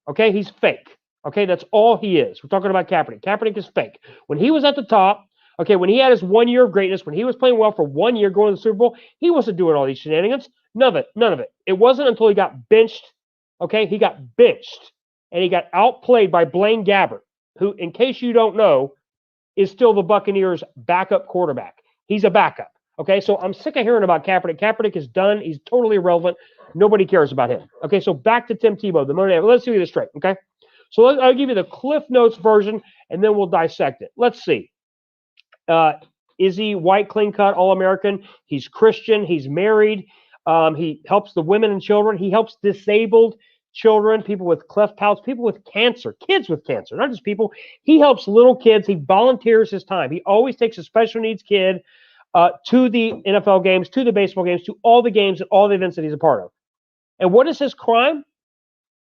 Okay, he's fake. Okay, that's all he is. We're talking about Kaepernick. Kaepernick is fake. When he was at the top, okay, when he had his 1 year of greatness, when he was playing well for 1 year going to the Super Bowl, he wasn't doing all these shenanigans. None of it. None of it. It wasn't until he got benched. Okay, he got benched and he got outplayed by Blaine Gabbert, who, in case you don't know, is still the Buccaneers' backup quarterback. He's a backup. Okay, so I'm sick of hearing about Kaepernick. Kaepernick is done. He's totally irrelevant. Nobody cares about him. Okay, so back to Tim Tebow, the Monday. Let's see this straight. Okay, so I'll give you the Cliff Notes version, and then we'll dissect it. Let's see. Is he white, clean cut, all American? He's Christian. He's married. He helps the women and children. He helps disabled children, people with cleft palates, people with cancer, kids with cancer, not just people. He helps little kids. He volunteers his time. He always takes a special needs kid to the NFL games, to the baseball games, to all the games and all the events that he's a part of. And what is his crime?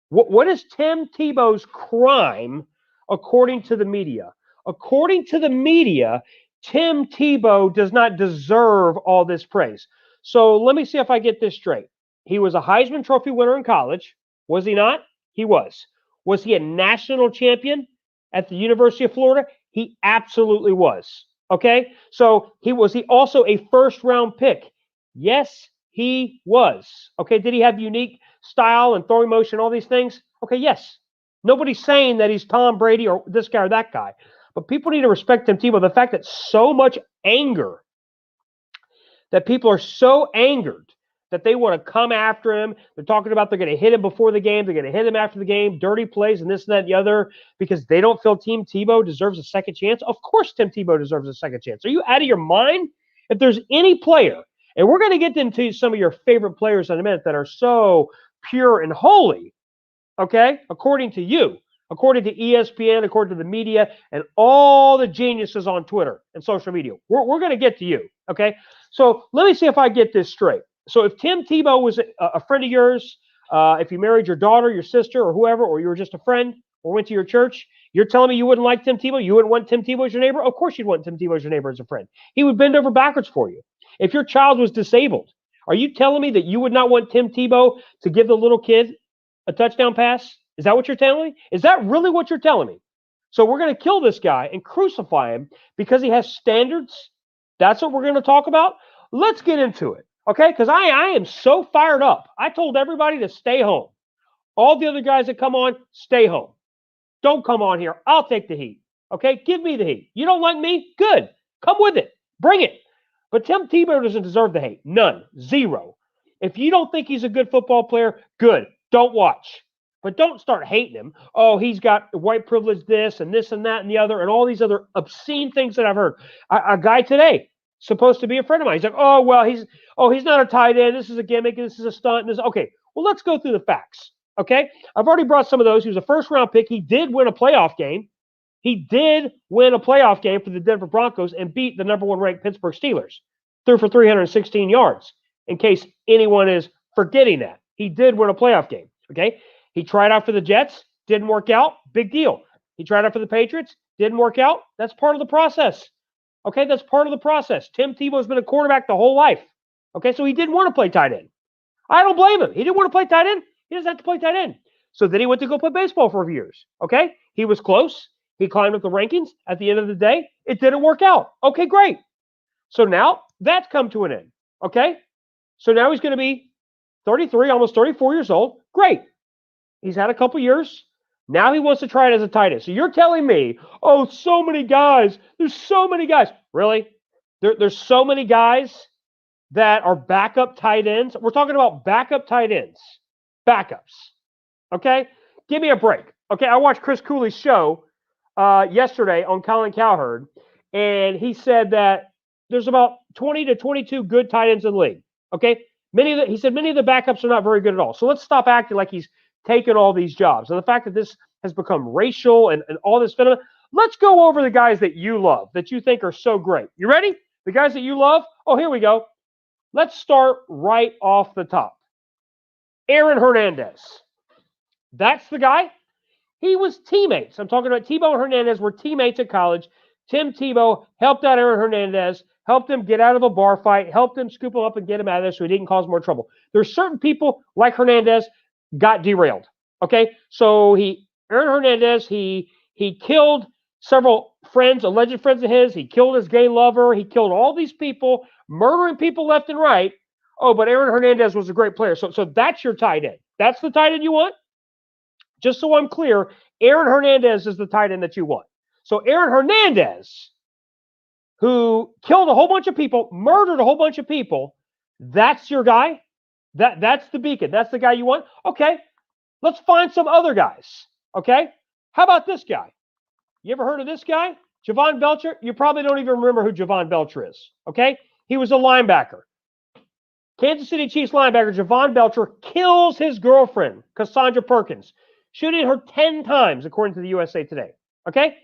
What is Tim Tebow's crime according to the media? According to the media, Tim Tebow does not deserve all this praise. So let me see if I get this straight. He was a Heisman Trophy winner in college. Was he not? He was. Was he a national champion at the University of Florida? He absolutely was. Okay? So was he also a first-round pick? Yes, he was. Okay, did he have unique style and throwing motion, all these things? Okay, yes. Nobody's saying that he's Tom Brady or this guy or that guy. But people need to respect Tim Tebow. The fact that so much anger, that people are so angered that they want to come after him. They're talking about they're going to hit him before the game. They're going to hit him after the game. Dirty plays and this and that and the other because they don't feel Tim Tebow deserves a second chance. Of course Tim Tebow deserves a second chance. Are you out of your mind? If there's any player, and we're going to get into some of your favorite players in a minute that are so pure and holy, okay, according to you, according to ESPN, according to the media, and all the geniuses on Twitter and social media. We're going to get to you, okay? So let me see if I get this straight. So if Tim Tebow was a friend of yours, if you married your daughter, your sister, or whoever, or you were just a friend or went to your church, you're telling me you wouldn't like Tim Tebow? You wouldn't want Tim Tebow as your neighbor? Of course you'd want Tim Tebow as your neighbor as a friend. He would bend over backwards for you. If your child was disabled, are you telling me that you would not want Tim Tebow to give the little kid a touchdown pass? Is that what you're telling me? Is that really what you're telling me? So we're going to kill this guy and crucify him because he has standards? That's what we're going to talk about? Let's get into it, okay? Because I am so fired up. I told everybody to stay home. All the other guys that come on, stay home. Don't come on here. I'll take the heat, okay? Give me the heat. You don't like me? Good. Come with it. Bring it. But Tim Tebow doesn't deserve the hate. None. Zero. If you don't think he's a good football player, good. Don't watch. But don't start hating him. Oh, he's got white privilege this and that and the other and all these other obscene things that I've heard. A guy today, supposed to be a friend of mine, he's like, oh, well, he's not a tight end. This is a gimmick. This is a stunt. Okay, well, let's go through the facts, okay? I've already brought some of those. He was a first-round pick. He did win a playoff game. He did win a playoff game for the Denver Broncos and beat the number one ranked Pittsburgh Steelers. Threw for 316 yards, in case anyone is forgetting that. He did win a playoff game, okay? He tried out for the Jets, didn't work out, big deal. He tried out for the Patriots, didn't work out. That's part of the process, okay? That's part of the process. Tim Tebow's been a quarterback the whole life, okay? So he didn't want to play tight end. I don't blame him. He didn't want to play tight end. He doesn't have to play tight end. So then he went to go play baseball for years, okay? He was close. He climbed up the rankings. At the end of the day, it didn't work out. Okay, great. So now that's come to an end, okay? So now he's going to be 33, almost 34 years old. Great. He's had a couple years. Now he wants to try it as a tight end. So you're telling me, oh, so many guys. There's so many guys. Really? There's so many guys that are backup tight ends. We're talking about backup tight ends. Backups. Okay? Give me a break. Okay, I watched Chris Cooley's show yesterday on Colin Cowherd, and he said that there's about 20 to 22 good tight ends in the league. Okay? He said many of the backups are not very good at all. So let's stop acting like he's taken all these jobs. And the fact that this has become racial and all this phenomenon, let's go over the guys that you love, that you think are so great. You ready? The guys that you love? Oh, here we go. Let's start right off the top. Aaron Hernandez. That's the guy. He was teammates. I'm talking about Tebow and Hernandez were teammates at college. Tim Tebow helped out Aaron Hernandez, helped him get out of a bar fight, helped him scoop him up and get him out of there so he didn't cause more trouble. There's certain people like Hernandez got derailed. Okay, so Aaron Hernandez, he killed several friends, alleged friends of his. He killed his gay lover. He killed all these people, murdering people left and right. Oh, but Aaron Hernandez was a great player. So that's your tight end. That's the tight end you want? Just so I'm clear, Aaron Hernandez is the tight end that you want. So Aaron Hernandez, who killed a whole bunch of people, murdered a whole bunch of people, that's your guy? That's the beacon. That's the guy you want? Okay, let's find some other guys. Okay, how about this guy? You ever heard of this guy? Javon Belcher? You probably don't even remember who Javon Belcher is. Okay, he was a linebacker. Kansas City Chiefs linebacker Javon Belcher kills his girlfriend, Cassandra Perkins, shooting her 10 times, according to the USA Today. Okay?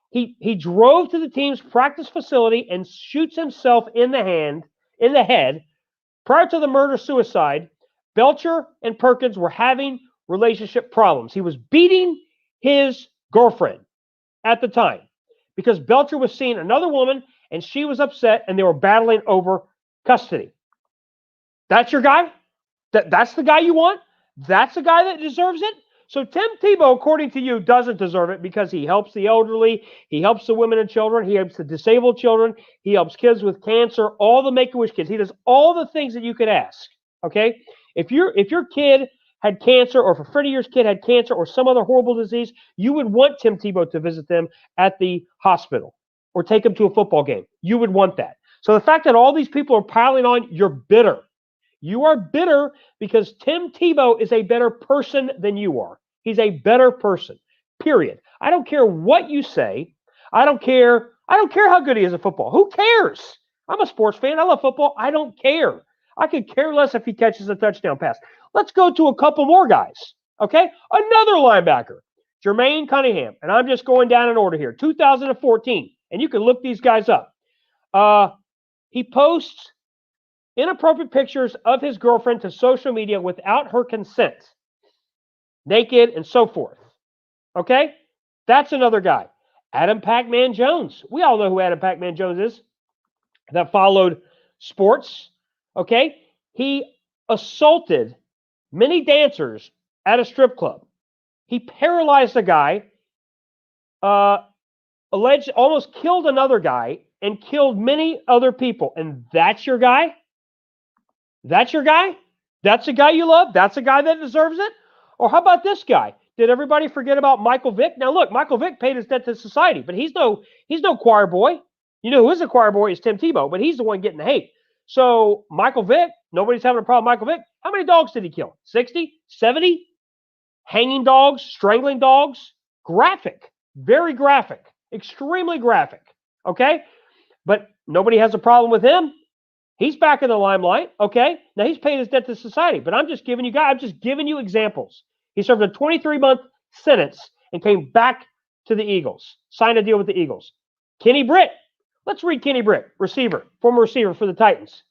He drove to the team's practice facility and shoots himself in the head. Prior to the murder-suicide, Belcher and Perkins were having relationship problems. He was beating his girlfriend at the time because Belcher was seeing another woman and she was upset and they were battling over custody. That's your guy? That's the guy you want? That's the guy that deserves it? So Tim Tebow, according to you, doesn't deserve it because he helps the elderly, he helps the women and children, he helps the disabled children, he helps kids with cancer, all the Make-A-Wish kids. He does all the things that you could ask. Okay? If your kid had cancer, or if a friend of yours kid had cancer or some other horrible disease, you would want Tim Tebow to visit them at the hospital or take them to a football game. You would want that. So the fact that all these people are piling on, you're bitter. You are bitter because Tim Tebow is a better person than you are. He's a better person, period. I don't care what you say. I don't care how good he is at football. Who cares? I'm a sports fan. I love football. I don't care. I could care less if he catches a touchdown pass. Let's go to a couple more guys, okay? Another linebacker, Jermale Cunningham. And I'm just going down in order here. 2014. And you can look these guys up. He posts inappropriate pictures of his girlfriend to social media without her consent, naked and so forth. Okay? That's another guy. Adam Pac-Man Jones. We all know who Adam Pac-Man Jones is. That followed sports. Okay? He assaulted many dancers at a strip club. He paralyzed a guy, almost killed another guy, and killed many other people. And that's your guy? That's your guy? That's a guy you love? That's a guy that deserves it? Or how about this guy? Did everybody forget about Michael Vick? Now look, Michael Vick paid his debt to society, but he's no choir boy. You know who is a choir boy is Tim Tebow, but he's the one getting the hate. So Michael Vick, nobody's having a problem with Michael Vick. How many dogs did he kill? 60? 70? Hanging dogs? Strangling dogs? Graphic. Very graphic. Extremely graphic. Okay? But nobody has a problem with him. He's back in the limelight, okay? Now, he's paid his debt to society, but I'm just giving you examples. He served a 23-month sentence and came back to the Eagles, signed a deal with the Eagles. Kenny Britt. Let's read Kenny Britt, former receiver for the Titans.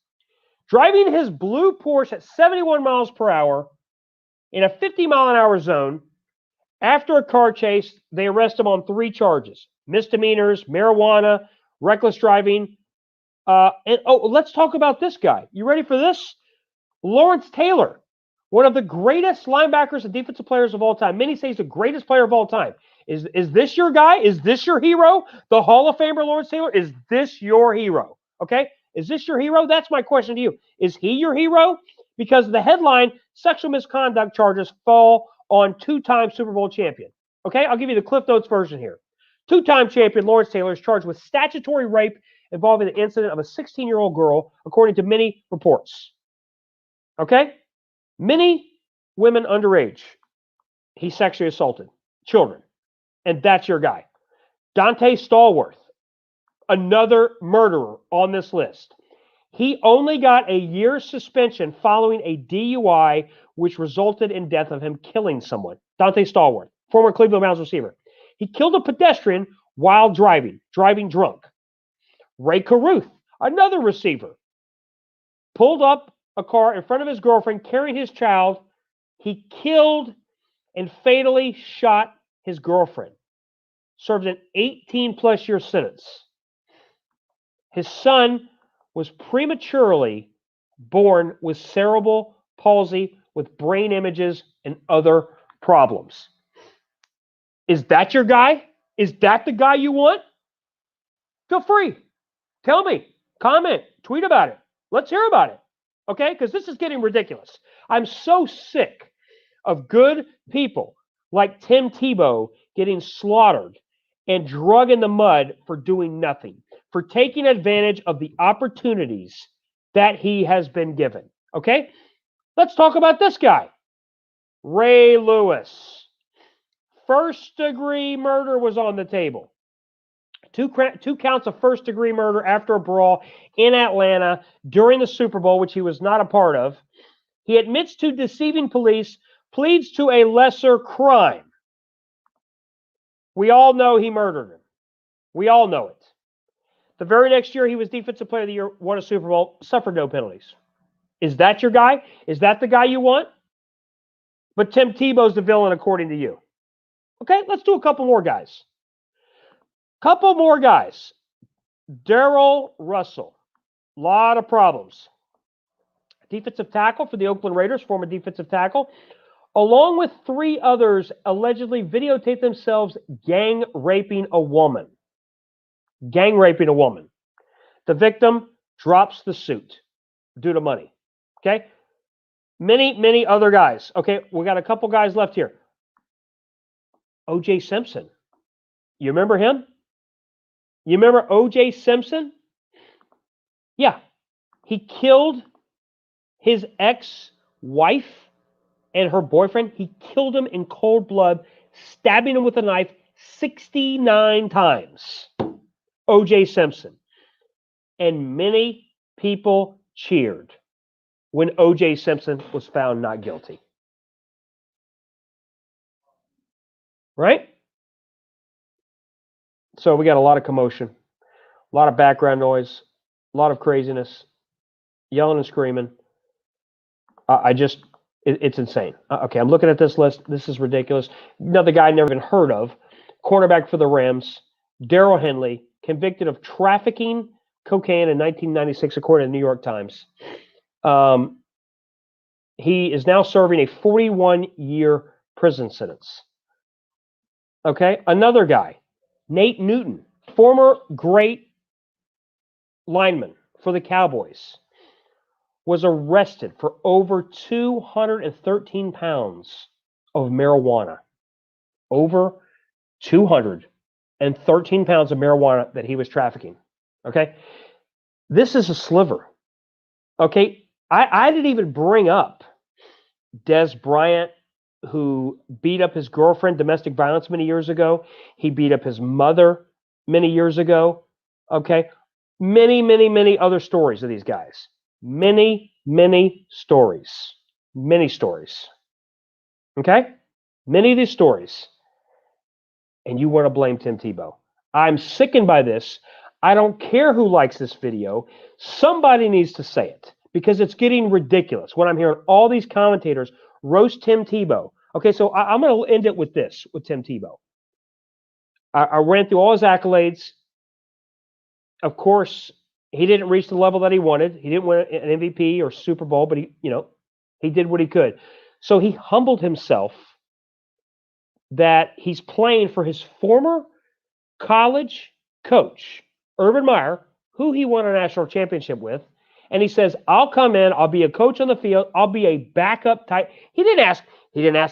Driving his blue Porsche at 71 miles per hour in a 50-mile-an-hour zone. After a car chase, they arrest him on 3 charges: misdemeanors, marijuana, reckless driving. Let's talk about this guy. You ready for this? Lawrence Taylor, one of the greatest linebackers and defensive players of all time. Many say he's the greatest player of all time. Is this your guy? Is this your hero? The Hall of Famer Lawrence Taylor? Is this your hero? Okay? Is this your hero? That's my question to you. Is he your hero? Because the headline, sexual misconduct charges fall on 2-time Super Bowl champion. Okay? I'll give you the Cliff Notes version here. 2-time champion Lawrence Taylor is charged with statutory rape involving the incident of a 16-year-old girl, according to many reports. Okay? Many women underage, he sexually assaulted children. And that's your guy. Dante Stallworth, another murderer on this list. He only got a year's suspension following a DUI, which resulted in death of him killing someone. Dante Stallworth, former Cleveland Browns receiver. He killed a pedestrian while driving drunk. Ray Caruth, another receiver, pulled up a car in front of his girlfriend carrying his child. He killed and fatally shot his girlfriend. Served an 18-plus year sentence. His son was prematurely born with cerebral palsy with brain images and other problems. Is that your guy? Is that the guy you want? Feel free. Tell me. Comment. Tweet about it. Let's hear about it. Okay? Because this is getting ridiculous. I'm so sick of good people like Tim Tebow getting slaughtered and drug in the mud for doing nothing, for taking advantage of the opportunities that he has been given. Okay? Let's talk about this guy. Ray Lewis. First-degree murder was on the table. Two counts of first-degree murder after a brawl in Atlanta during the Super Bowl, which he was not a part of. He admits to deceiving police, pleads to a lesser crime. We all know he murdered him. We all know it. The very next year, he was Defensive Player of the Year, won a Super Bowl, suffered no penalties. Is that your guy? Is that the guy you want? But Tim Tebow's the villain, according to you. Okay, let's do a couple more guys. Couple more guys. Darryl Russell. A lot of problems. Defensive tackle for the Oakland Raiders, former defensive tackle, along with 3 others, allegedly videotaped themselves gang raping a woman. Gang raping a woman. The victim drops the suit due to money. Okay? Many other guys. Okay, we got a couple guys left here. O.J. Simpson. You remember him? You remember O.J. Simpson? Yeah. He killed his ex-wife and her boyfriend. He killed him in cold blood, stabbing him with a knife 69 times. O.J. Simpson. And many people cheered when O.J. Simpson was found not guilty. Right? So we got a lot of commotion, a lot of background noise, a lot of craziness, yelling and screaming. It's insane. Okay, I'm looking at this list. This is ridiculous. Another guy I never even heard of, cornerback for the Rams, Darryl Henley, convicted of trafficking cocaine in 1996, according to the New York Times. He is now serving a 41-year prison sentence. Okay, another guy, Nate Newton, former great lineman for the Cowboys, was arrested for over 213 pounds of marijuana. Over 213 pounds of marijuana that he was trafficking. Okay? This is a sliver. Okay? I didn't even bring up Dez Bryant, who beat up his girlfriend, domestic violence many years ago. He beat up his mother many years ago. Okay? Many other stories of these guys. Many stories. Many stories. Okay? Many of these stories. And you want to blame Tim Tebow. I'm sickened by this. I don't care who likes this video. Somebody needs to say it because it's getting ridiculous when I'm hearing all these commentators roast Tim Tebow. Okay, so I'm going to end it with this, with Tim Tebow. I ran through all his accolades. Of course, he didn't reach the level that he wanted. He didn't win an MVP or Super Bowl, but he did what he could. So he humbled himself that he's playing for his former college coach, Urban Meyer, who he won a national championship with. And he says, I'll come in, I'll be a coach on the field, I'll be a backup type. He didn't ask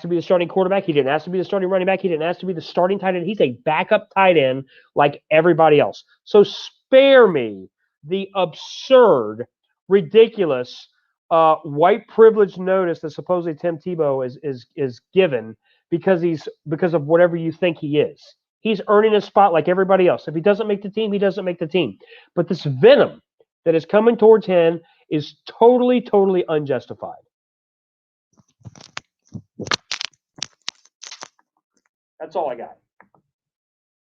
to be the starting quarterback. He didn't ask to be the starting running back. He didn't ask to be the starting tight end. He's a backup tight end like everybody else. So spare me the absurd, ridiculous, white privilege notice that supposedly Tim Tebow is given because of whatever you think he is. He's earning a spot like everybody else. If he doesn't make the team, he doesn't make the team. But this venom that is coming towards him is totally unjustified. That's all I got.